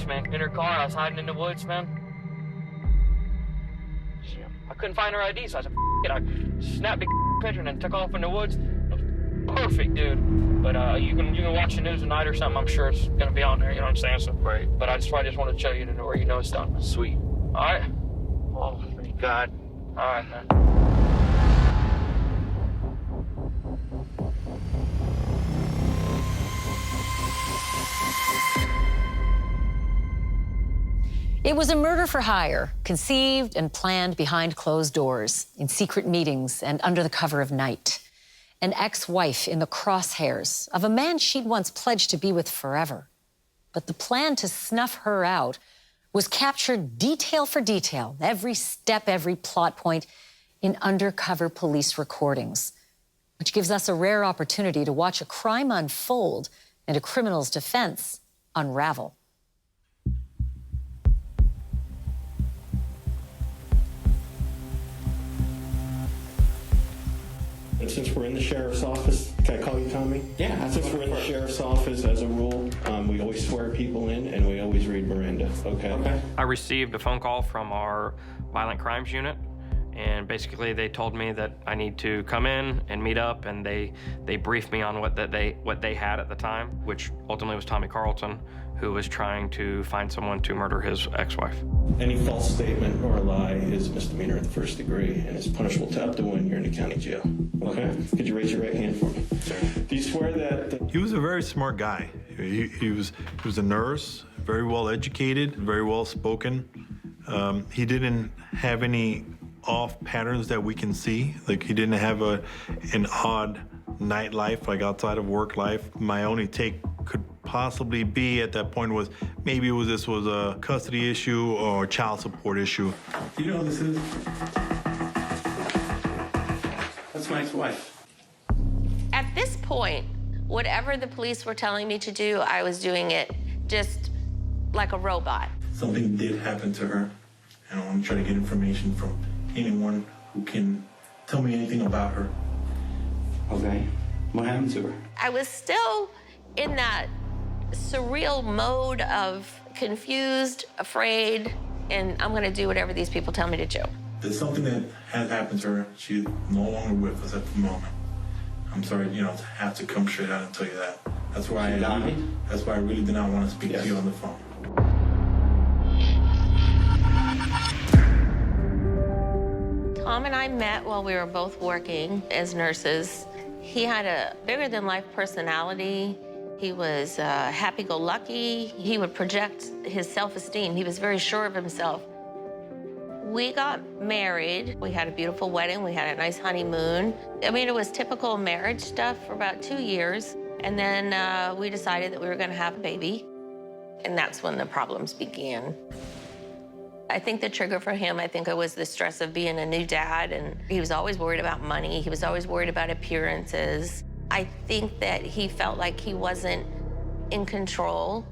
man. In her car, I was hiding in the woods, man. I couldn't find her ID, so I said, it. I snapped the picture and then took off in the woods. Perfect, dude. But you can watch the news tonight or something. I'm sure it's gonna be on there. You know what I'm saying? So great. But I just wanted to show you where you know it's done. Sweet. All right. Oh, thank God. All right, man. It was a murder for hire, conceived and planned behind closed doors, in secret meetings and under the cover of night. An ex-wife in the crosshairs of a man she'd once pledged to be with forever. But the plan to snuff her out was captured detail for detail, every step, every plot point, in undercover police recordings, which gives us a rare opportunity to watch a crime unfold and a criminal's defense unravel. And since we're in the sheriff's office, can I call you Tommy? Yeah. Since we're in the sheriff's office, as a rule, we always swear people in and we always read Miranda, okay? Okay. I received a phone call from our violent crimes unit, and basically they told me that I need to come in and meet up, and they briefed me on what they had at the time, which ultimately was Tommy Carlton, who was trying to find someone to murder his ex-wife. Any false statement or a lie is a misdemeanor at the first degree, and it's punishable to up to 1 year in the county jail. Okay? Could you raise your right hand for me? Sir. Do you swear that... He was a very smart guy. He was a nurse, very well educated, very well spoken. He didn't have any off patterns that we can see. Like, he didn't have an odd nightlife, like outside of work life. My only take could possibly be at that point was maybe this was a custody issue or a child support issue. Do you know who this is? That's my ex-wife. At this point, whatever the police were telling me to do, I was doing it just like a robot. Something did happen to her, and I want to try to get information from anyone who can tell me anything about her. Okay. What happened to her? I was still in that surreal mode of confused, afraid, and I'm gonna do whatever these people tell me to do. There's something that has happened to her. She's no longer with us at the moment. I'm sorry, to have to come straight out and tell you that. That's why I really did not want to speak to you on the phone. Tom and I met while we were both working as nurses. He had a bigger-than-life personality. He was happy-go-lucky. He would project his self-esteem. He was very sure of himself. We got married. We had a beautiful wedding. We had a nice honeymoon. I mean, it was typical marriage stuff for about 2 years. And then we decided that we were going to have a baby. And that's when the problems began. I think the trigger for him, it was the stress of being a new dad, and he was always worried about money. He was always worried about appearances. I think that he felt like he wasn't in control,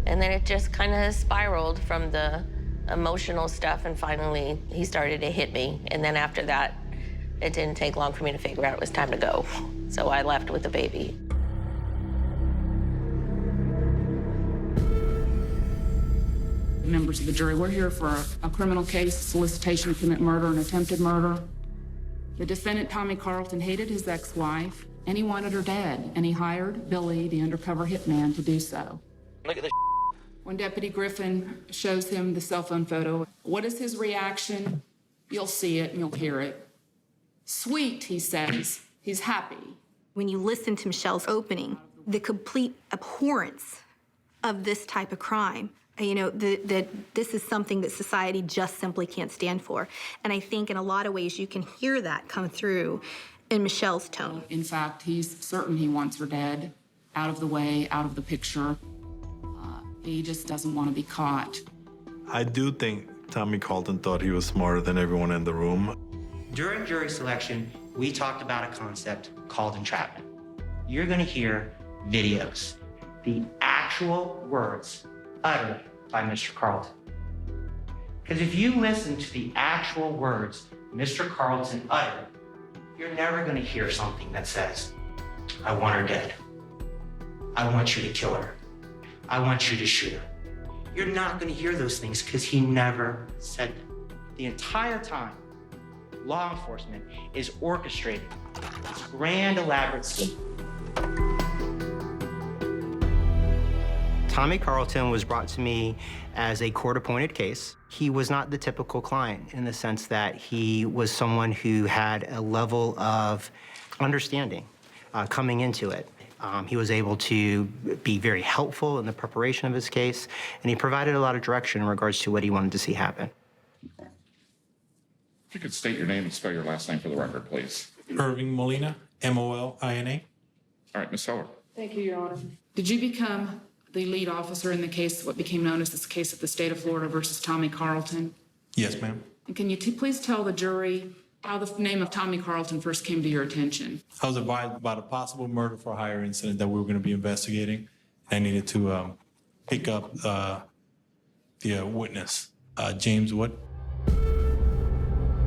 and then it just kind of spiraled from the emotional stuff, and finally he started to hit me. And then after that, it didn't take long for me to figure out it was time to go. So I left with the baby. Members of the jury, we're here for a criminal case, solicitation to commit murder and attempted murder. The defendant, Tommy Carlton, hated his ex-wife, and he wanted her dead, and he hired Billy, the undercover hitman, to do so. Look at this. When Deputy Griffin shows him the cell phone photo, what is his reaction? You'll see it and you'll hear it. Sweet, he says. He's happy. When you listen to Michelle's opening, the complete abhorrence of this type of crime, that this is something that society just simply can't stand for. And I think in a lot of ways you can hear that come through in Michelle's tone. In fact, he's certain he wants her dead, out of the way, out of the picture. He just doesn't want to be caught. I do think Tommy Carlton thought he was smarter than everyone in the room. During jury selection, we talked about a concept called entrapment. You're going to hear videos, the actual words uttered by Mr. Carlton. Because if you listen to the actual words Mr. Carlton uttered, you're never going to hear something that says, I want her dead. I want you to kill her. I want you to shoot her. You're not going to hear those things because he never said them. The entire time, law enforcement is orchestrating this grand, elaborate scheme. Tommy Carlton was brought to me as a court-appointed case. He was not the typical client in the sense that he was someone who had a level of understanding coming into it. He was able to be very helpful in the preparation of his case, and he provided a lot of direction in regards to what he wanted to see happen. If you could state your name and spell your last name for the record, please. Irving Molina, Molina. All right, Ms. Heller. Thank you, Your Honor. Did you become the lead officer in the case, what became known as this case of the state of Florida versus Tommy Carlton? Yes, ma'am. And can you please tell the jury how the name of Tommy Carlton first came to your attention? I was advised about a possible murder for hire incident that we were going to be investigating. I needed to pick up the witness, James Wood.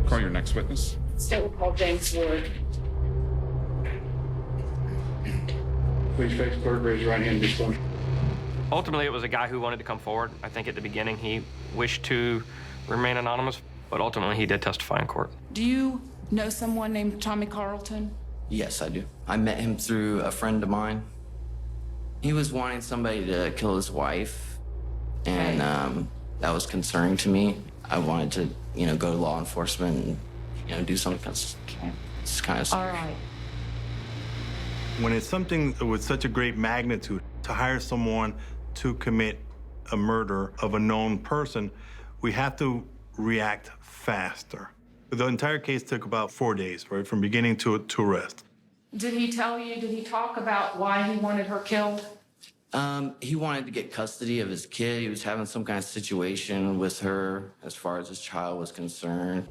Call your next witness. State will call James Wood. Please face forward, raise your right hand, disclosure. Ultimately, it was a guy who wanted to come forward. I think at the beginning he wished to remain anonymous, but ultimately he did testify in court. Do you know someone named Tommy Carlton? Yes, I do. I met him through a friend of mine. He was wanting somebody to kill his wife, and that was concerning to me. I wanted to, go to law enforcement and, do something that's kind of All right. When it's something with such a great magnitude, to hire someone to commit a murder of a known person, we have to react faster. The entire case took about 4 days, right, from beginning to arrest. Did he talk about why he wanted her killed? He wanted to get custody of his kid. He was having some kind of situation with her as far as his child was concerned.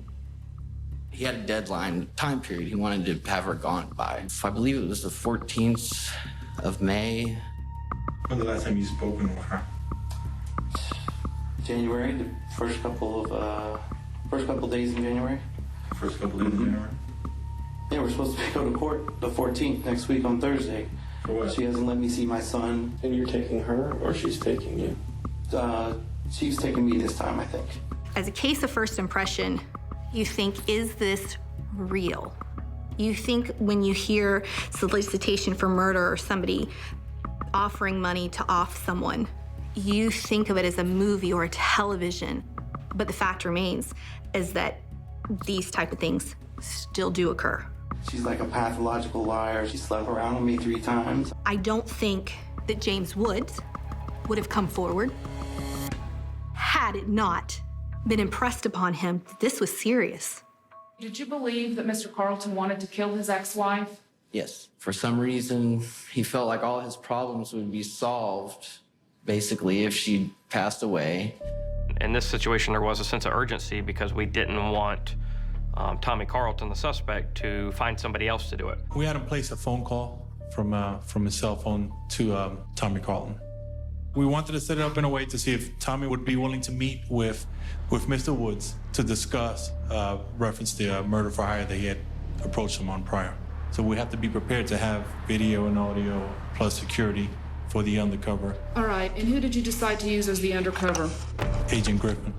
He had a deadline time period he wanted to have her gone by. I believe it was the 14th of May. When the last time you spoken with her? January, the first couple days in January. First couple days in January? Yeah, we're supposed to go to court the 14th, next week on Thursday. For what? She hasn't let me see my son. And you're taking her, or she's taking you? She's taking me this time, I think. As a case of first impression, you think, is this real? You think when you hear solicitation for murder or somebody offering money to off someone, you think of it as a movie or a television. But the fact remains is that these type of things still do occur. She's like a pathological liar. She slept around with me 3 times. I don't think that James Woods would have come forward had it not been impressed upon him that this was serious. Did you believe that Mr. Carlton wanted to kill his ex-wife? Yes. For some reason, he felt like all his problems would be solved, basically, if she passed away. In this situation, there was a sense of urgency because we didn't want Tommy Carlton, the suspect, to find somebody else to do it. We had him place a phone call from his cell phone to Tommy Carlton. We wanted to set it up in a way to see if Tommy would be willing to meet with Mr. Woods to discuss reference the murder for hire that he had approached him on prior. So we have to be prepared to have video and audio plus security for the undercover. All right, and who did you decide to use as the undercover? Agent Griffin.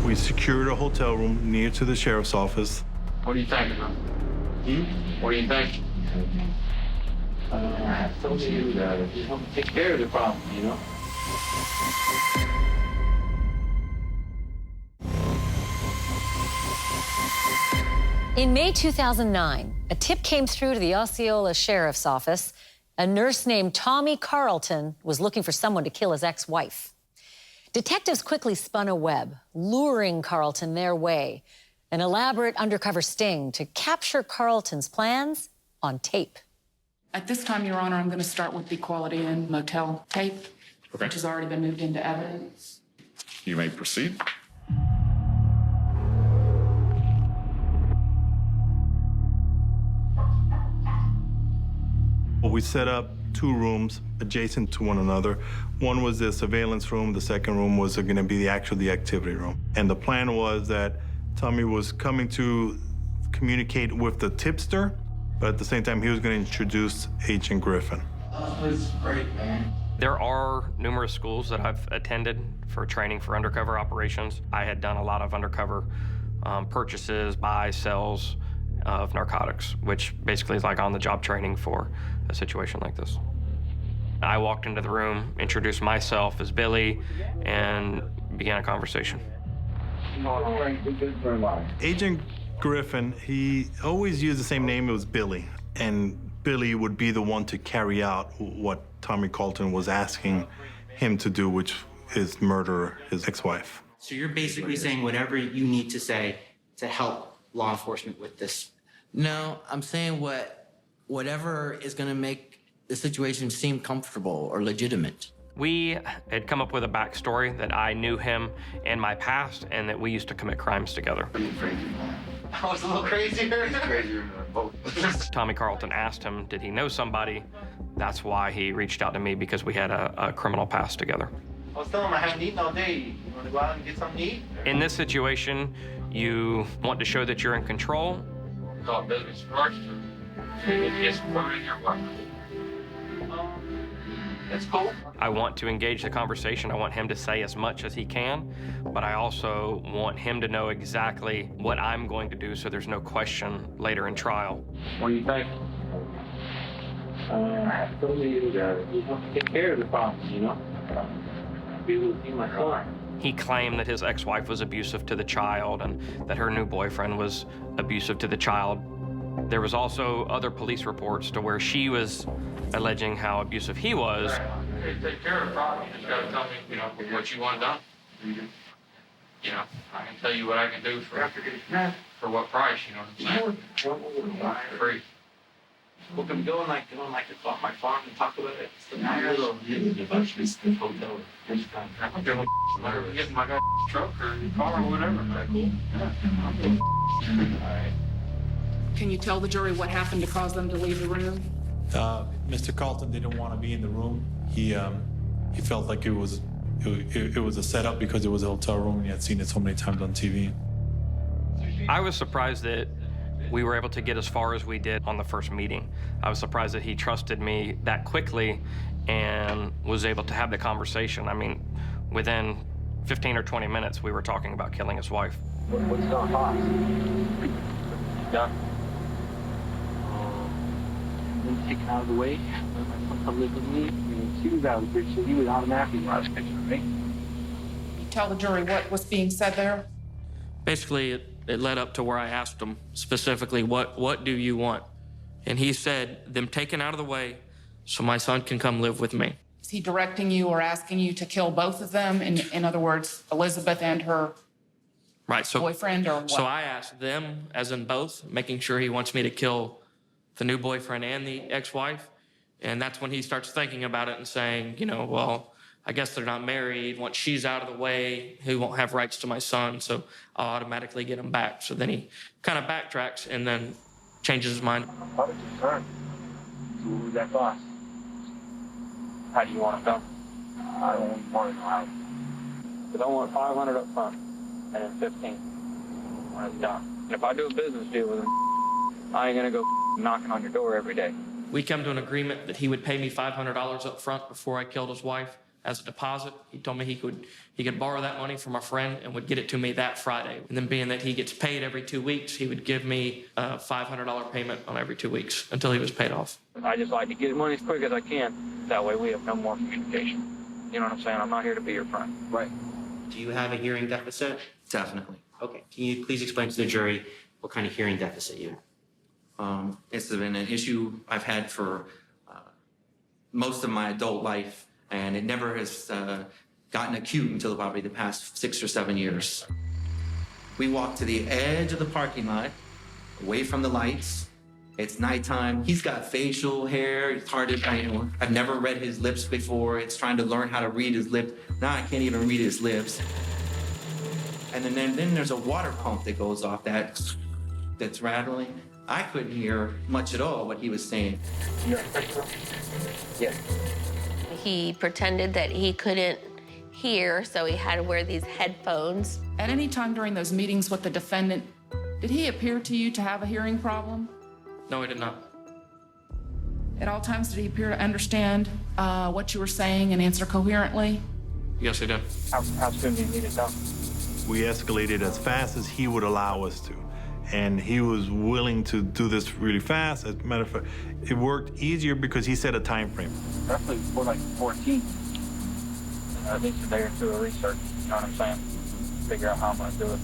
We secured a hotel room near to the sheriff's office. What do you think? What do you think? I told you that you help take care of the problem, In May 2009, a tip came through to the Osceola Sheriff's Office. A nurse named Tommy Carlton was looking for someone to kill his ex-wife. Detectives quickly spun a web, luring Carlton their way. An elaborate undercover sting to capture Carlton's plans on tape. At this time, Your Honor, I'm going to start with the Quality Inn motel tape, Okay. which has already been moved into evidence. You may proceed. We set up 2 rooms adjacent to one another. One was the surveillance room. The second room was going to be the activity room. And the plan was that Tommy was coming to communicate with the tipster, but at the same time, he was going to introduce Agent Griffin. Oh, this is great, man. There are numerous schools that I've attended for training for undercover operations. I had done a lot of undercover purchases, buys, sells of narcotics, which basically is like on-the-job training for a situation like this. I walked into the room, introduced myself as Billy, and began a conversation. Agent Griffin, he always used the same name. It was Billy, and Billy would be the one to carry out what Tommy Carlton was asking him to do, which is murder his ex-wife. So you're basically saying whatever you need to say to help law enforcement with this. No, I'm saying whatever is going to make the situation seem comfortable or legitimate. We had come up with a backstory that I knew him in my past and that we used to commit crimes together. I was a little crazier. Tommy Carlton asked him, did he know somebody? That's why he reached out to me, because we had a criminal past together. I was telling him I haven't eaten all day. You want to go out and get something to eat? In this situation, you want to show that you're in control. Talk business first. It's put in your weapon. That's cool. I want to engage the conversation. I want him to say as much as he can, but I also want him to know exactly what I'm going to do so there's no question later in trial. What do you think? I told you to take care of the problem, you know? Be able to see my son. He claimed that his ex-wife was abusive to the child and that her new boyfriend was abusive to the child. There was also other police reports to where she was alleging how abusive he was. Hey, take care of the problem. You just gotta tell me, you know, what you want done. You know, I can tell you what I can do for what price, you know what I'm saying? Free. Well, can we go and like off my farm and talk about it? It's the hotel. I'm doing getting my truck or car or whatever. Cool. Alright. Can you tell the jury what happened to cause them to leave the room? Mr. Carlton didn't want to be in the room. He felt like it was a setup because it was a hotel room and he had seen it so many times on TV. I was surprised that we were able to get as far as we did on the first meeting. I was surprised that he trusted me that quickly and was able to have the conversation. I mean, within 15 or 20 minutes, we were talking about killing his wife. What's it gonna cost? Yeah. Then taken out of the way. When my son come live with me, she was out of the picture. He would automatically watch picture of me. You tell the jury what was being said there? Basically, it led up to where I asked him specifically, what do you want? And he said, them taken out of the way so my son can come live with me. Is he directing you or asking you to kill both of them? In other words, Elizabeth and her Right, so boyfriend, or what? So I asked them, as in both, making sure he wants me to kill the new boyfriend and the ex-wife. And that's when he starts thinking about it and saying, you know, well, I guess they're not married. Once she's out of the way, he won't have rights to my son, so I'll automatically get him back. So then he kind of backtracks and then changes his mind. How did you turn? So what would that cost? How do you want it done? I don't want to know how. But I want 500 up front and then 15 when it's done. And if I do a business deal with him, I ain't gonna go knocking on your door every day. We come to an agreement that he would pay me $500 up front before I killed his wife as a deposit. He told me he could borrow that money from a friend and would get it to me that Friday. And then being that he gets paid every 2 weeks, he would give me a $500 payment on every 2 weeks until he was paid off. I just like to get money as quick as I can. That way we have no more communication. You know what I'm saying? I'm not here to be your friend. Right. Do you have a hearing deficit? Definitely. Okay. Can you please explain to the jury what kind of hearing deficit you have? It's been an issue I've had for most of my adult life, and it never has gotten acute until probably the past 6 or 7 years. We walk to the edge of the parking lot, away from the lights. It's nighttime. He's got facial hair. It's hard to, I've never read his lips before. It's trying to learn how to read his lips. Now I can't even read his lips. And then there's a water pump that goes off that's rattling. I couldn't hear much at all what he was saying. Yes. He pretended that he couldn't hear, so he had to wear these headphones. At any time during those meetings with the defendant, did he appear to you to have a hearing problem? No, he did not. At all times, did he appear to understand what you were saying and answer coherently? Yes, he did. How soon do you need it done? We escalated as fast as he would allow us to. And he was willing to do this really fast. As a matter of fact, it worked easier because he set a time frame. Roughly before like 14. At least a day or two of research, you know what I'm saying? Figure out how I'm gonna do it.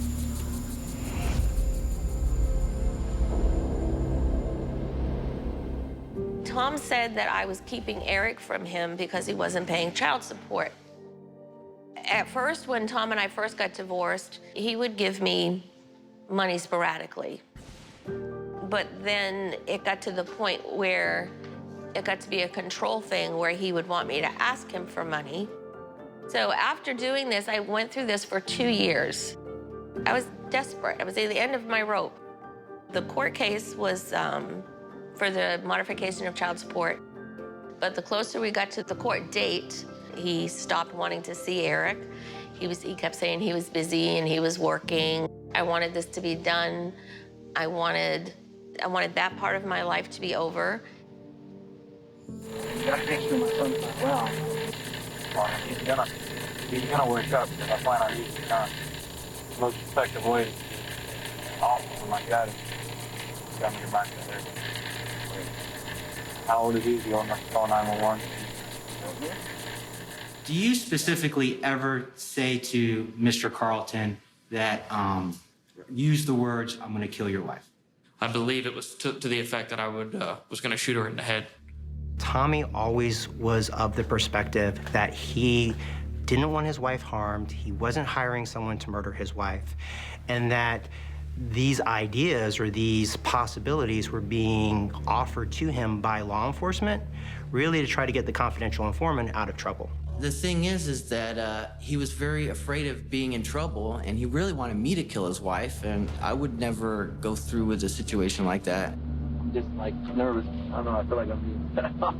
Tom said that I was keeping Eric from him because he wasn't paying child support. At first, when Tom and I first got divorced, he would give me money sporadically. But then it got to the point where it got to be a control thing where he would want me to ask him for money. So after doing this, I went through this for 2 years. I was desperate. I was at the end of my rope. The court case was for the modification of child support. But the closer we got to the court date, he stopped wanting to see Eric. He kept saying he was busy and he was working. I wanted this to be done. I wanted that part of my life to be over. You gotta make sure my son's not well. He's gonna wake up because I plan on using the gun. The most effective way to be awful for my dad is got me back to there. How old is he? You want to call 911? Do you specifically ever say to Mr. Carlton that, use the words, I'm gonna kill your wife? I believe it was to the effect that I was going to shoot her in the head. Tommy always was of the perspective that he didn't want his wife harmed, he wasn't hiring someone to murder his wife, and that these ideas or these possibilities were being offered to him by law enforcement, really to try to get the confidential informant out of trouble. The thing is that he was very afraid of being in trouble, and he really wanted me to kill his wife, and I would never go through with a situation like that. I'm just like nervous. I don't know, I feel like I'm being set up.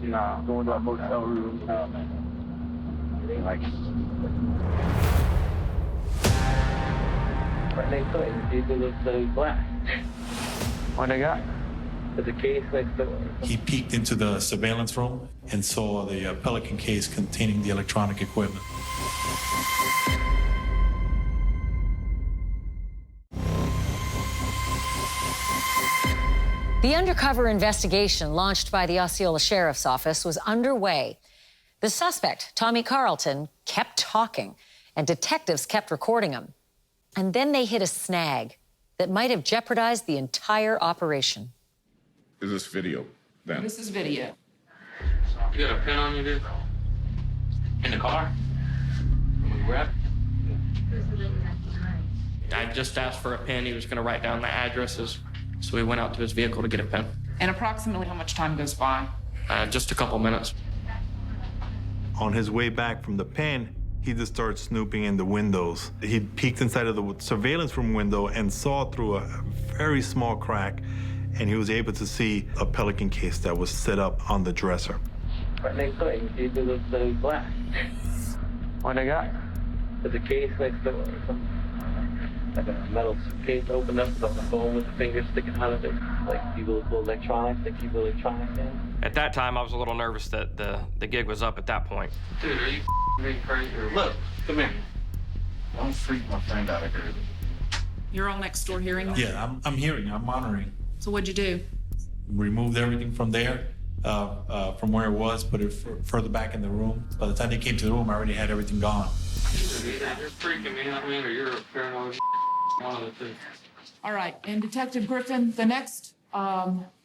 You know, going to a hotel room. It ain't like... But they couldn't. These are the glass. What they got? There's a case next door. He peeked into the surveillance room and saw the Pelican case containing the electronic equipment. The undercover investigation launched by the Osceola Sheriff's Office was underway. The suspect, Tommy Carlton, kept talking, and detectives kept recording him. And then they hit a snag that might have jeopardized the entire operation. Is this video, then? This is video. You got a pen on you, dude? In the car? Can we grab? I just asked for a pen. He was going to write down the addresses. So we went out to his vehicle to get a pen. And approximately how much time goes by? Just a couple minutes. On his way back from the pen, he just started snooping in the windows. He peeked inside of the surveillance room window and saw through a very small crack, and he was able to see a Pelican case that was set up on the dresser. Right next door, you see the glass. What they got? There's a case next door. Like a metal case opened up with a phone with the fingers sticking out of it. Like these little electronics, they keep electronics in. At that time, I was a little nervous that the gig was up at that point. Dude, are you being crazy? Look, come here. Don't freak my friend out of here. You're all next door hearing that? Yeah, I'm hearing, I'm monitoring. So what'd you do? Removed everything from there, from where it was, put it further back in the room. By the time they came to the room, I already had everything gone. You're freaking me out, man, or you're a paranoid. One of the two. All right, and Detective Griffin, the next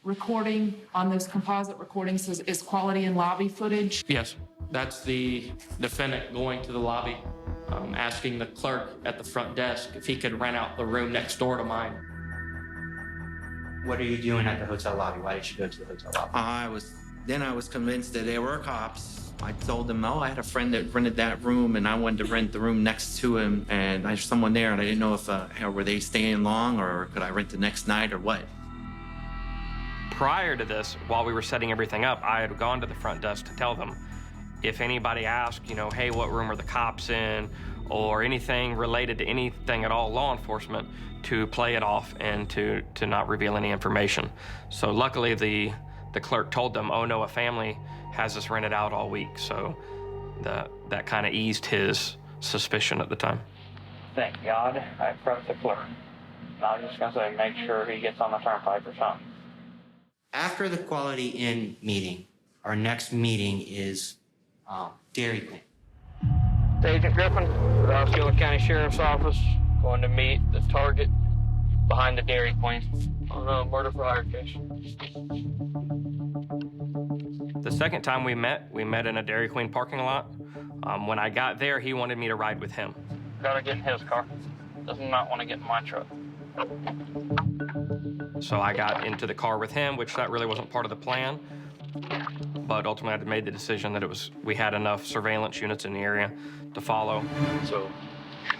recording on those composite recordings is quality and lobby footage. Yes, that's the defendant going to the lobby, asking the clerk at the front desk if he could rent out the room next door to mine. What are you doing at the hotel lobby? Why did you go to the hotel lobby? I was convinced that there were cops. I told them, no, I had a friend that rented that room, and I wanted to rent the room next to him, and there's someone there, and I didn't know if, were they staying long, or could I rent the next night, or what? Prior to this, while we were setting everything up, I had gone to the front desk to tell them if anybody asked, hey, what room are the cops in, or anything related to anything at all law enforcement, to play it off and to not reveal any information. So luckily, the the clerk told them, oh no, a family has this rented out all week. So that kind of eased his suspicion at the time. Thank God I prepped the clerk. I was just gonna say, make sure he gets on the turnpike or something. After the Quality Inn meeting, our next meeting is Dairy Queen. Agent Griffin, the Osceola County Sheriff's Office, going to meet the target behind the Dairy Queen on a murder for hire case. The second time we met in a Dairy Queen parking lot. When I got there, he wanted me to ride with him. Gotta get in his car. Does not want to get in my truck. So I got into the car with him, which that really wasn't part of the plan. But ultimately, I made the decision that we had enough surveillance units in the area to follow. So,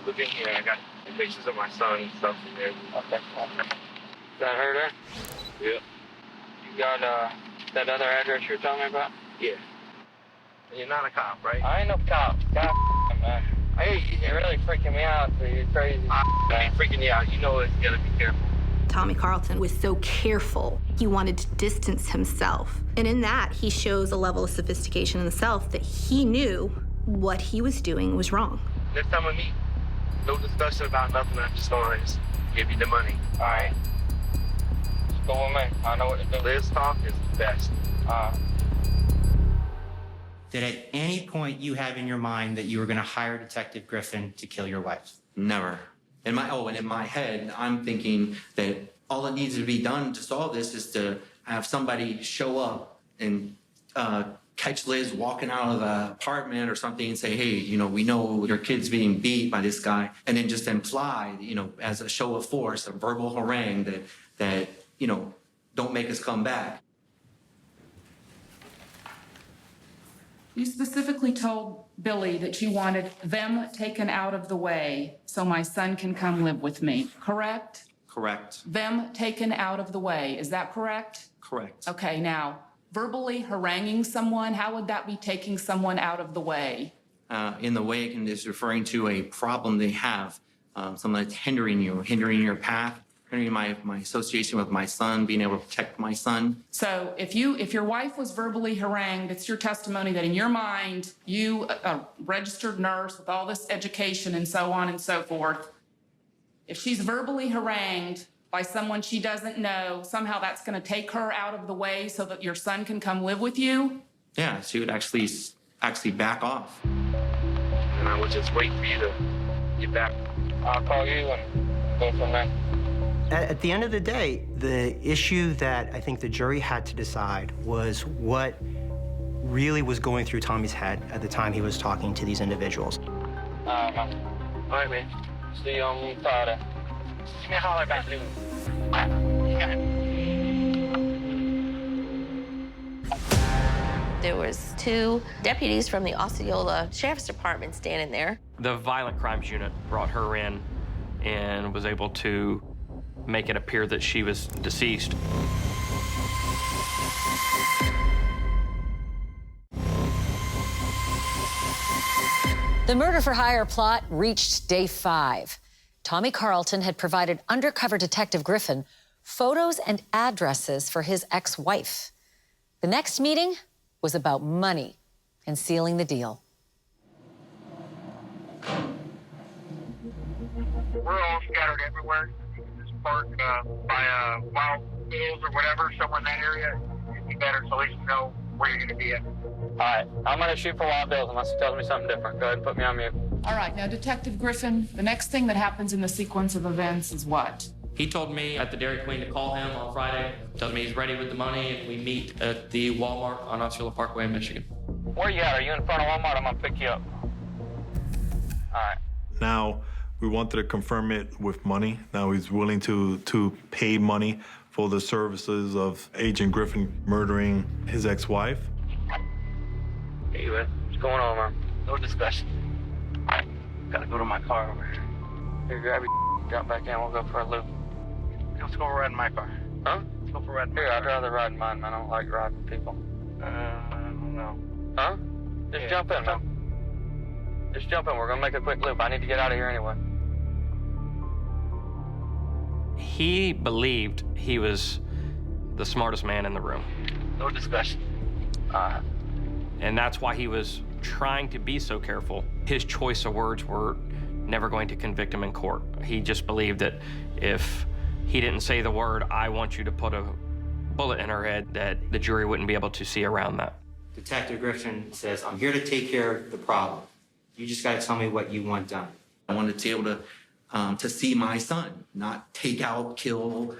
looking here, I got pictures of my son and stuff in there. Okay. Is that her there? Yeah. You got that other address you were telling me about? Yeah. You're not a cop, right? I ain't no cop. God, man. I hear you. You're really freaking me out, so you're crazy. I ain't freaking you out. You know it's gotta be careful. Tommy Carlton was so careful. He wanted to distance himself. And in that, he shows a level of sophistication in himself that he knew what he was doing was wrong. Next time we meet, no discussion about nothing. I'm just gonna give you the money. All right. Just go with me. I know what to do. Liz talk is the best. Did at any point you have in your mind that you were going to hire Detective Griffin to kill your wife? Never. In my head, I'm thinking that all that needs to be done to solve this is to have somebody show up and catch Liz walking out of the apartment or something and say, hey, we know your kid's being beat by this guy, and then just imply, as a show of force, a verbal harangue that don't make us come back. You specifically told Billy that you wanted them taken out of the way so my son can come live with me, correct? Correct. Them taken out of the way, is that correct? Correct. Okay, now, verbally haranguing someone, how would that be taking someone out of the way? In the way is referring to a problem they have, something that's hindering your path, hindering my association with my son, being able to protect my son. So if your wife was verbally harangued, it's your testimony that in your mind, you, a registered nurse with all this education and so on and so forth, if she's verbally harangued by someone she doesn't know, somehow that's going to take her out of the way so that your son can come live with you? Yeah, she would actually back off. And I would just wait for you to get back. I'll call you and go from there. At the end of the day, the issue that I think the jury had to decide was what really was going through Tommy's head at the time he was talking to these individuals. All right, man. See you on Friday. Give me a holler back, dude. There was 2 deputies from the Osceola Sheriff's Department standing there. The violent crimes unit brought her in and was able to make it appear that she was deceased. The murder for hire plot reached day 5. Tommy Carlton had provided undercover Detective Griffin photos and addresses for his ex-wife. The next meeting was about money and sealing the deal. We're all scattered everywhere. You can just park by Wild Hills or whatever, somewhere in that area. It'd be better so at least you know where you're going to be at. All right, I'm going to shoot for Wild Hills unless it tells me something different. Go ahead and put me on mute. All right, now, Detective Griffin, the next thing that happens in the sequence of events is what? He told me at the Dairy Queen to call him on Friday, told me he's ready with the money, and we meet at the Walmart on Osceola Parkway in Michigan. Where you at? Are you in front of Walmart? I'm going to pick you up. All right. Now, we wanted to confirm it with money. Now he's willing to pay money for the services of Agent Griffin murdering his ex-wife. Hey, man. What's going on, man? No discussion. All right. Gotta go to my car over here. Here, grab your jump back in. We'll go for a loop. Let's go ride in my car. Huh? Let's go for a ride in my car. I'd rather ride in mine, man. I don't like riding with people. I don't know. Huh? Just jump in, man. Just jump in. We're gonna make a quick loop. I need to get out of here anyway. He believed he was the smartest man in the room. No discussion. And that's why he was trying to be so careful. His choice of words were never going to convict him in court. He just believed that if he didn't say the word, "I want you to put a bullet in her head," that the jury wouldn't be able to see around that. Detective Griffin says, I'm here to take care of the problem. You just got to tell me what you want done. I wanted to be able to see my son, not take out, kill,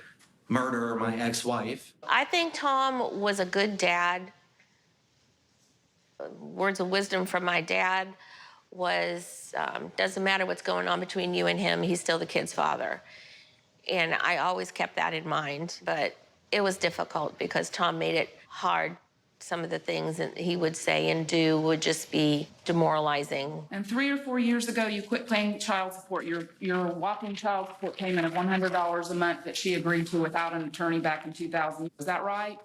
murder my ex-wife. I think Tom was a good dad. Words of wisdom from my dad was, doesn't matter what's going on between you and him, he's still the kid's father. And I always kept that in mind, but it was difficult because Tom made it hard. Some of the things that he would say and do would just be demoralizing. And 3 or 4 years ago, you quit paying child support. Your whopping child support payment of $100 a month that she agreed to without an attorney back in 2000. Is that right?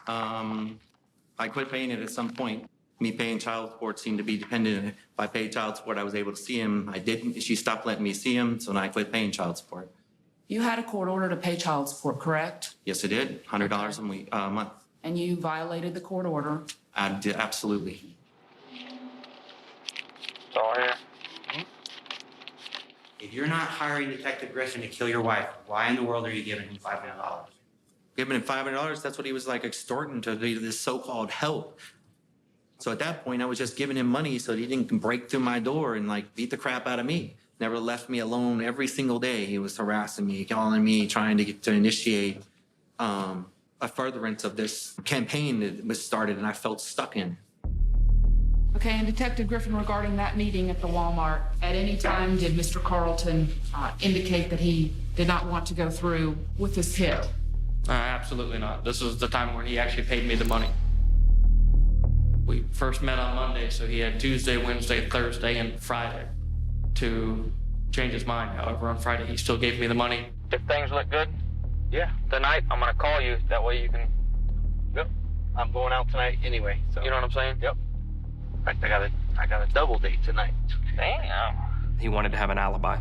I quit paying it at some point. Me paying child support seemed to be dependent. If I paid child support, I was able to see him. I didn't. She stopped letting me see him, so then I quit paying child support. You had a court order to pay child support, correct? Yes, I did. $100 a month. And you violated the court order. I did, absolutely. Sorry. If you're not hiring Detective Griffin to kill your wife, why in the world are you giving him $500? Giving him $500, that's what he was like extorting to be this so-called help. So at that point, I was just giving him money so that he didn't break through my door and like beat the crap out of me. Never left me alone. Every single day he was harassing me, calling me, trying to initiate a furtherance of this campaign that was started and I felt stuck in. Okay, and Detective Griffin, regarding that meeting at the Walmart, at any time did Mr. Carlton indicate that he did not want to go through with this hit? Absolutely not. This was the time where he actually paid me the money. We first met on Monday, so he had Tuesday, Wednesday, Thursday, and Friday to change his mind. However, on Friday, he still gave me the money. If things look good, yeah, tonight I'm gonna call you. That way you can. Yep. I'm going out tonight anyway. So You know what I'm saying? Yep. In fact, I got a double date tonight. Damn. He wanted to have an alibi.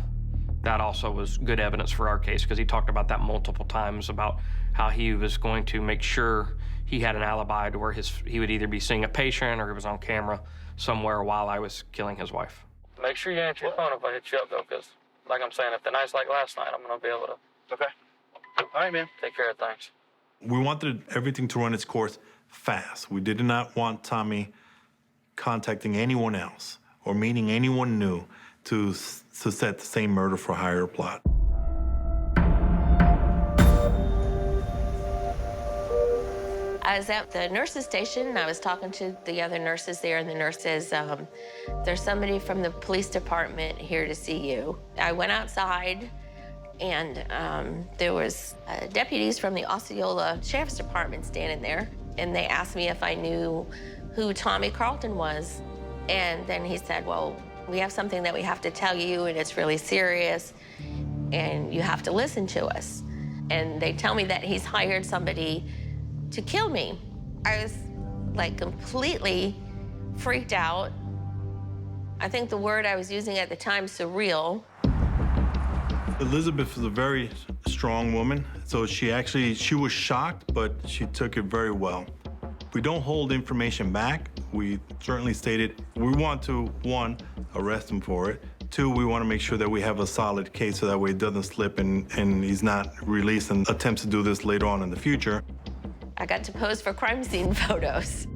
That also was good evidence for our case because he talked about that multiple times about how he was going to make sure he had an alibi to where he would either be seeing a patient or he was on camera somewhere while I was killing his wife. Make sure you answer your phone if I hit you up, though, because, like I'm saying, if the night's like last night, I'm going to be able to. Okay. All right, man. Take care of things. We wanted everything to run its course fast. We did not want Tommy contacting anyone else or meeting anyone new to set the same murder for hire plot. I was at the nurse's station, and I was talking to the other nurses there, and the nurse says, there's somebody from the police department here to see you. I went outside, and there was deputies from the Osceola Sheriff's Department standing there, and they asked me if I knew who Tommy Carlton was. And then he said, well, we have something that we have to tell you, and it's really serious, and you have to listen to us. And they tell me that he's hired somebody to kill me. I was like completely freaked out. I think the word I was using at the time, surreal. Elizabeth is a very strong woman, so she was shocked, but she took it very well. We don't hold information back. We certainly stated we want to, 1, arrest him for it. 2, we want to make sure that we have a solid case so that way it doesn't slip and he's not released and attempts to do this later on in the future. I got to pose for crime scene photos.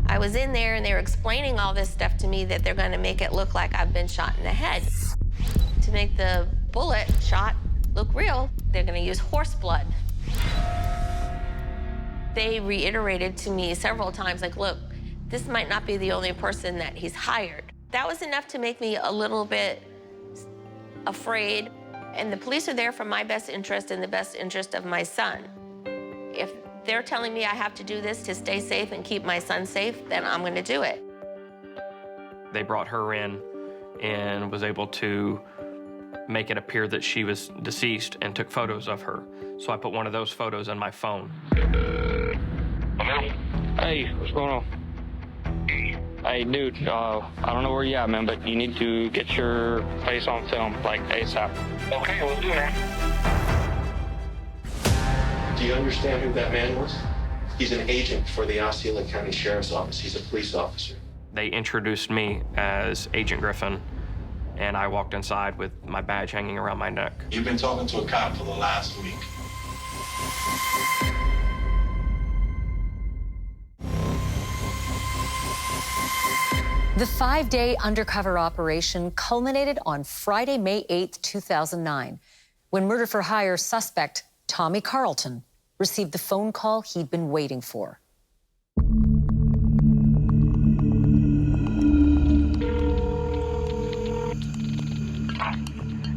I was in there and they were explaining all this stuff to me that they're gonna make it look like I've been shot in the head. To make the bullet shot look real, they're gonna use horse blood. They reiterated to me several times, like, look, this might not be the only person that he's hired. That was enough to make me a little bit afraid. And the police are there for my best interest and the best interest of my son. If they're telling me I have to do this to stay safe and keep my son safe, then I'm gonna do it. They brought her in and was able to make it appear that she was deceased and took photos of her. So I put one of those photos on my phone. Hey, what's going on? Hey, dude, I don't know where you at, man, but you need to get your face on film, like ASAP. Okay, we'll do that. Do you understand who that man was? He's an agent for the Osceola County Sheriff's Office. He's a police officer. They introduced me as Agent Griffin, and I walked inside with my badge hanging around my neck. You've been talking to a cop for the last week. The 5-day undercover operation culminated on Friday, May 8th, 2009, when murder for hire suspect Tommy Carlton received the phone call he'd been waiting for.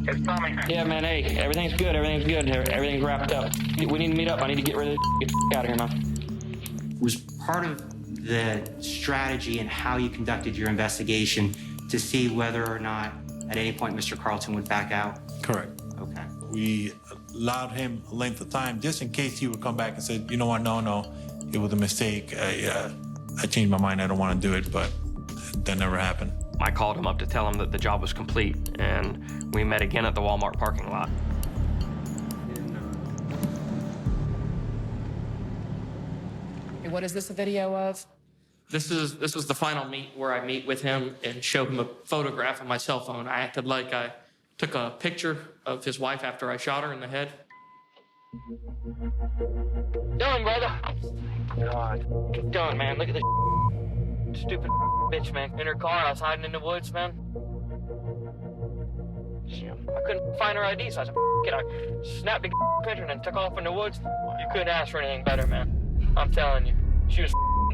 It's Tommy. Yeah, man, hey, everything's good, everything's wrapped up. We need to meet up, I need to get rid of this, get out of here, man. Was part of the strategy and how you conducted your investigation to see whether or not at any point Mr. Carlton would back out? Correct. Okay. We allowed him a length of time just in case he would come back and say, you know what, no, it was a mistake. I changed my mind, I don't want to do it, but that never happened. I called him up to tell him that the job was complete, and we met again at the Walmart parking lot. What is this a video of? This was the final meet where I meet with him and show him a photograph on my cell phone. I acted like I took a picture of his wife after I shot her in the head. Done, brother. God. Done, man. Look at this stupid bitch, man. In her car, I was hiding in the woods, man. I couldn't find her ID, so I said, it. I snapped the picture and then took off in the woods. You couldn't ask for anything better, man. I'm telling you.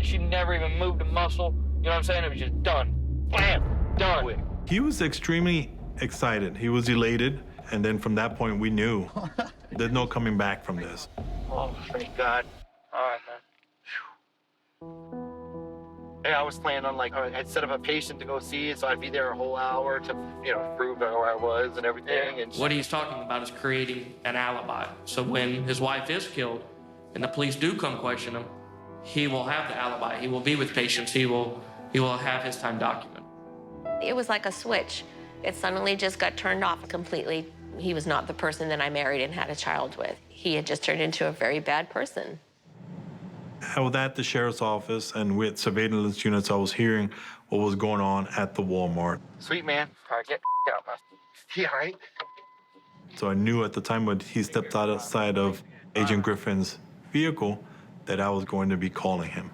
She never even moved a muscle. You know what I'm saying? It was just done. Bam! Done. He was extremely excited. He was elated. And then from that point, we knew there's no coming back from this. Oh, thank God. All right, man. Yeah, I was planning on, I'd set up a patient to go see it, so I'd be there a whole hour to, prove where I was and everything. And what he's talking about is creating an alibi. So when his wife is killed and the police do come question him, he will have the alibi. He will be with patients. He will have his time documented. It was like a switch. It suddenly just got turned off completely. He was not the person that I married and had a child with. He had just turned into a very bad person. I was at the sheriff's office, and with surveillance units, I was hearing what was going on at the Walmart. Sweet, man. All right, get out, man. Yeah, all right? So I knew at the time when he stepped outside of Agent Griffin's vehicle that I was going to be calling him.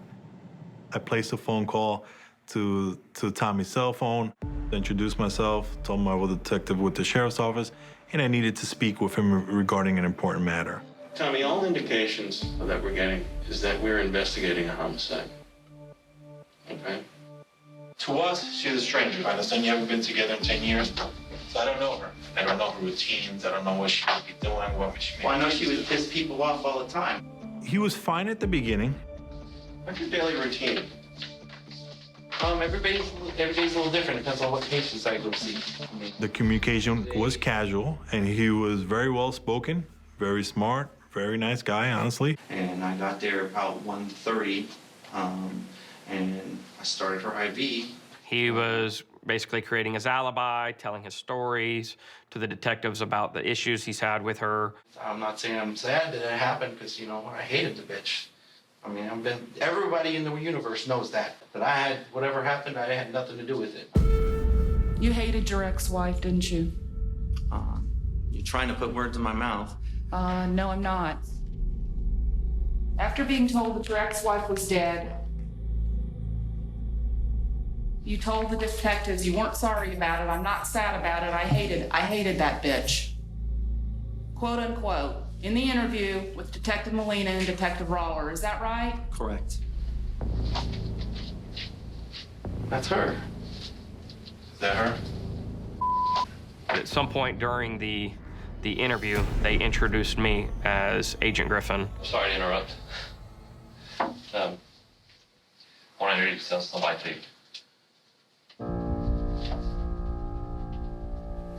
I placed a phone call to Tommy's cell phone, introduced myself, told him I was a detective with the sheriff's office, and I needed to speak with him regarding an important matter. Tommy, all indications that we're getting is that we're investigating a homicide. Okay? To us, she's a stranger. I understand you haven't been together in 10 years, so I don't know her. I don't know her routines. I don't know what she might be doing, what she may Well, I know she would piss people off all the time. He was fine at the beginning. What's your daily routine? Everybody's a little different. Depends on what patients I go see. The communication was casual, and he was very well spoken, very smart, very nice guy, honestly. And I got there about 1:30, and I started her IV. He was basically creating his alibi, telling his stories to the detectives about the issues he's had with her. I'm not saying I'm sad that it happened, because, I hated the bitch. I mean, everybody in the universe knows that whatever happened, I had nothing to do with it. You hated your ex-wife, didn't you? You're trying to put words in my mouth. No, I'm not. After being told that your ex-wife was dead, you told the detectives you weren't sorry about it, I'm not sad about it, I hated that bitch. Quote unquote, in the interview with Detective Molina and Detective Roller, is that right? Correct. That's her. Is that her? At some point during the interview, they introduced me as Agent Griffin. Sorry to interrupt. I want to introduce myself to my tape.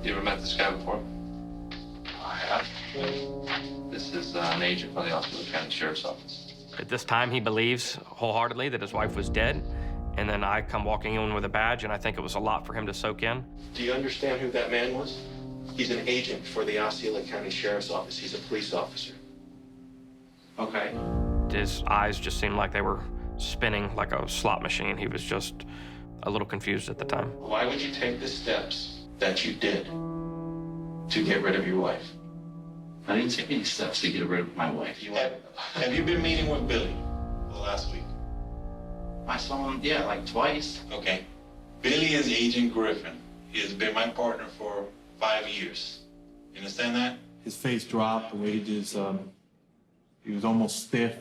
You ever met this guy before? I have. This is an agent from the Osceola County Sheriff's Office. At this time, he believes wholeheartedly that his wife was dead. And then I come walking in with a badge, and I think it was a lot for him to soak in. Do you understand who that man was? He's an agent for the Osceola County Sheriff's Office. He's a police officer. Okay. His eyes just seemed like they were spinning like a slot machine. He was just a little confused at the time. Why would you take the steps that you did to get rid of your wife? I didn't take any steps to get rid of my wife. Have you been meeting with Billy the last week? I saw him, yeah, like twice. Okay. Billy is Agent Griffin. He has been my partner for 5 years. You understand that? His face dropped, the way he was almost stiff.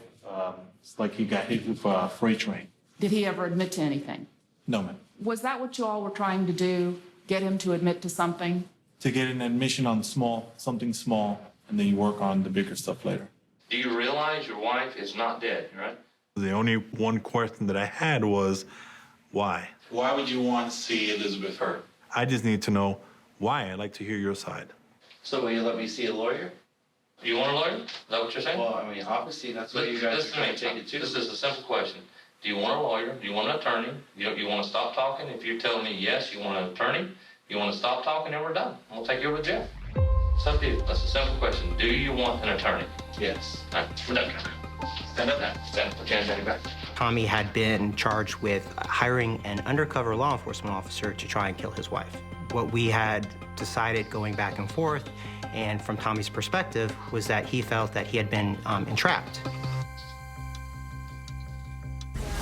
It's like he got hit with a freight train. Did he ever admit to anything? No, ma'am. Was that what you all were trying to do? Get him to admit to something? To get an admission on something small, and then you work on the bigger stuff later. Do you realize your wife is not dead, right? The only one question that I had was, why? Why would you want to see Elizabeth hurt? I just need to know why. I'd like to hear your side. So will you let me see a lawyer? You want a lawyer? Is that what you're saying? Well, I mean, obviously, that's what you guys are trying to take it to. This is a simple question. Do you want a lawyer? Do you want an attorney? You want to stop talking? If you're telling me yes, you want an attorney, you want to stop talking, and we're done. We'll take you over to jail. It's up to you. That's a simple question. Do you want an attorney? Yes. All right, we're done. Stand up now. Stand up. Put your hands on your back. Tommy had been charged with hiring an undercover law enforcement officer to try and kill his wife. What we had decided going back and forth, and from Tommy's perspective, was that he felt that he had been entrapped.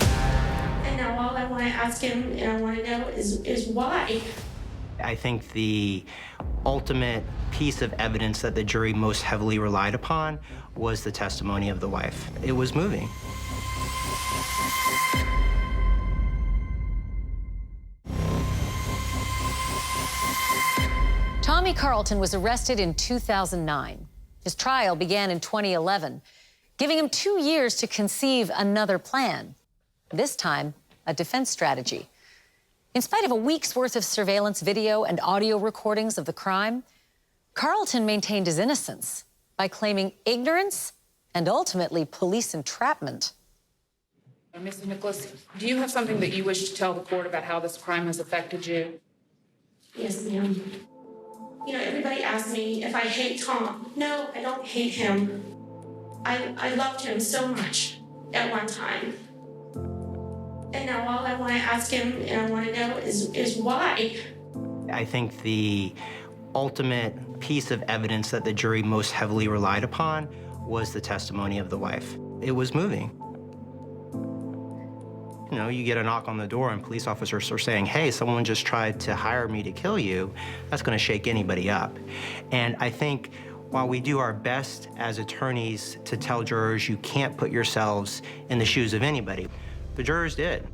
And now all I want to ask him and I want to know is why. I think the ultimate piece of evidence that the jury most heavily relied upon was the testimony of the wife. It was moving. Tommy Carlton was arrested in 2009. His trial began in 2011, giving him 2 years to conceive another plan. This time, a defense strategy. In spite of a week's worth of surveillance video and audio recordings of the crime, Carlton maintained his innocence by claiming ignorance and ultimately police entrapment. Mrs. Nicholas, do you have something that you wish to tell the court about how this crime has affected you? Yes, ma'am. You know, everybody asks me if I hate Tom. No, I don't hate him. I loved him so much at one time. And now all I want to ask him and I want to know is why. I think the ultimate piece of evidence that the jury most heavily relied upon was the testimony of the wife. It was moving. You know, you get a knock on the door and police officers are saying, hey, someone just tried to hire me to kill you. That's going to shake anybody up. And I think while we do our best as attorneys to tell jurors you can't put yourselves in the shoes of anybody, the jurors did.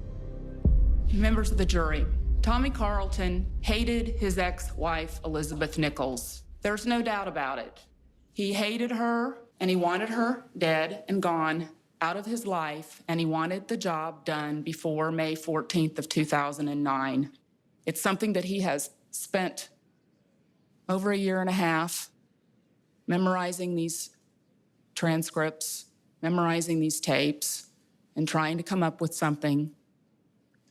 Members of the jury, Tommy Carlton hated his ex-wife, Elizabeth Nichols. There's no doubt about it. He hated her and he wanted her dead and gone out of his life, and he wanted the job done before May 14th of 2009. It's something that he has spent over 1.5 years memorizing these transcripts, memorizing these tapes, and trying to come up with something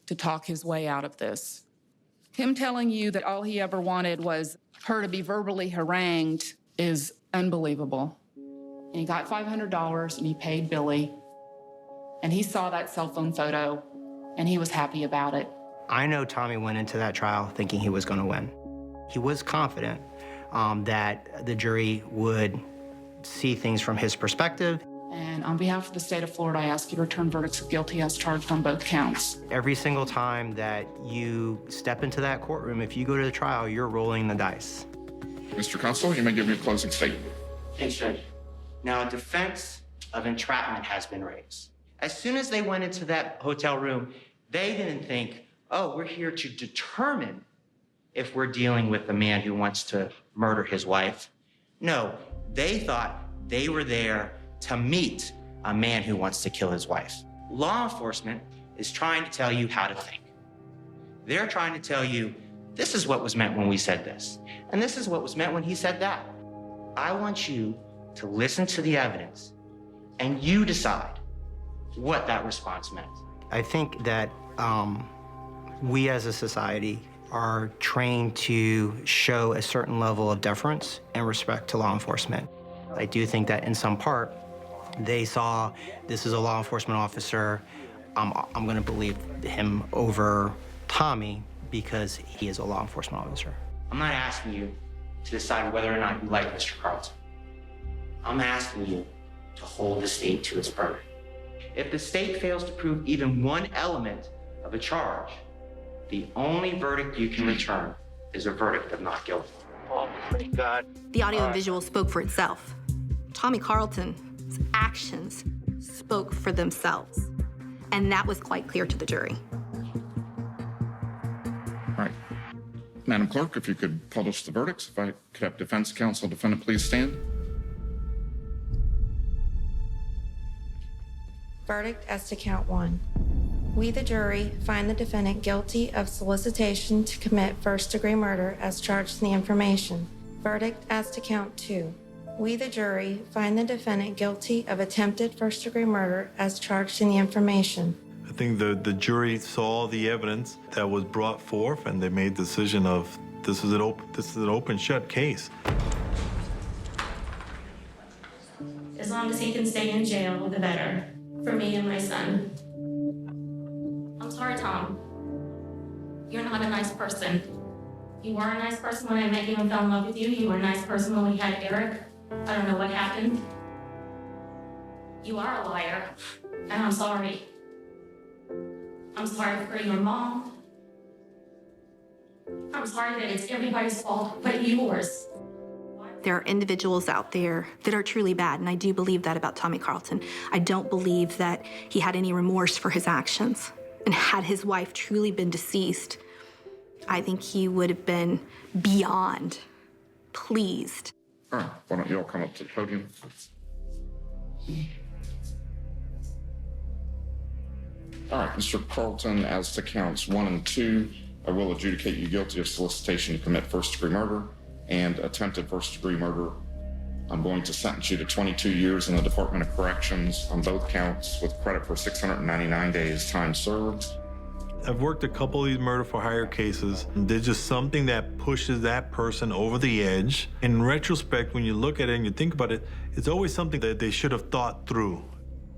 to talk his way out of this. Him telling you that all he ever wanted was her to be verbally harangued is unbelievable. And he got $500 and he paid Billy. And he saw that cell phone photo and he was happy about it. I know Tommy went into that trial thinking he was going to win. He was confident that the jury would see things from his perspective. And on behalf of the state of Florida, I ask you to return verdicts of guilty as charged on both counts. Every single time that you step into that courtroom, if you go to the trial, you're rolling the dice. Mr. Counsel, you may give your closing statement. Thanks, Judge. Now, a defense of entrapment has been raised. As soon as they went into that hotel room, they didn't think, oh, we're here to determine if we're dealing with a man who wants to murder his wife. No, they thought they were there to meet a man who wants to kill his wife. Law enforcement is trying to tell you how to think. They're trying to tell you, this is what was meant when we said this, and this is what was meant when he said that. I want you to listen to the evidence, and you decide what that response meant. I think that we as a society are trained to show a certain level of deference and respect to law enforcement. I do think that in some part, They saw this is a law enforcement officer. I'm going to believe him over Tommy because he is a law enforcement officer. I'm not asking you to decide whether or not you like Mr. Carlton. I'm asking you to hold the state to its verdict. If the state fails to prove even one element of a charge, the only verdict you can return is a verdict of not guilty. Oh, thank God. The audio and visual spoke for itself. Tommy Carlton's actions spoke for themselves. And that was quite clear to the jury. All right. Madam Clerk, if you could publish the verdicts. If I could have defense counsel, defendant, please stand. Verdict as to count 1. We, the jury, find the defendant guilty of solicitation to commit first-degree murder as charged in the information. Verdict as to count 2. We, the jury, find the defendant guilty of attempted first-degree murder as charged in the information. I think the jury saw the evidence that was brought forth, and they made the decision of this is an open shut case. As long as he can stay in jail, the better, for me and my son. I'm sorry, Tom. You're not a nice person. You were a nice person when I met you and fell in love with you. You were a nice person when we had Eric. I don't know what happened. You are a liar, and I'm sorry. I'm sorry for your mom. I'm sorry that it's everybody's fault but yours. There are individuals out there that are truly bad, and I do believe that about Tommy Carlton. I don't believe that he had any remorse for his actions. And had his wife truly been deceased, I think he would have been beyond pleased. All right, why don't you all come up to the podium? All right, Mr. Carlton, as to counts 1 and 2, I will adjudicate you guilty of solicitation to commit first-degree murder and attempted first-degree murder. I'm going to sentence you to 22 years in the Department of Corrections on both counts with credit for 699 days time served. I've worked a couple of these murder for hire cases. There's just something that pushes that person over the edge. In retrospect, when you look at it and you think about it, it's always something that they should have thought through.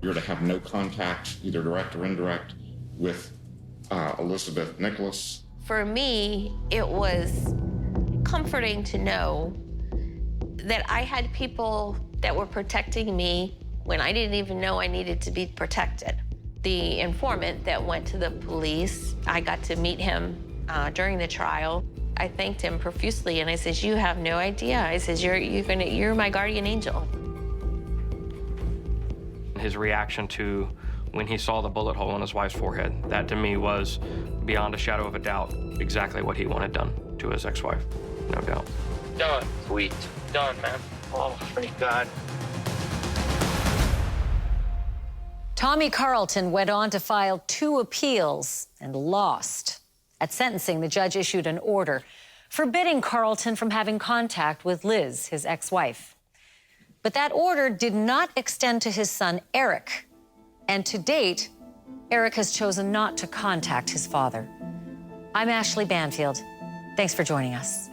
You're to have no contact, either direct or indirect, with Elizabeth Nicholas. For me, it was comforting to know that I had people that were protecting me when I didn't even know I needed to be protected. The informant that went to the police, I got to meet him during the trial. I thanked him profusely, and I says, "You have no idea." I says, "You're my guardian angel." His reaction to when he saw the bullet hole in his wife's forehead, that to me was, beyond a shadow of a doubt, exactly what he wanted done to his ex-wife, no doubt. Done. Sweet. Done, man. Oh, thank God. Tommy Carlton went on to file 2 appeals and lost. At sentencing, the judge issued an order forbidding Carlton from having contact with Liz, his ex-wife. But that order did not extend to his son, Eric. And to date, Eric has chosen not to contact his father. I'm Ashley Banfield. Thanks for joining us.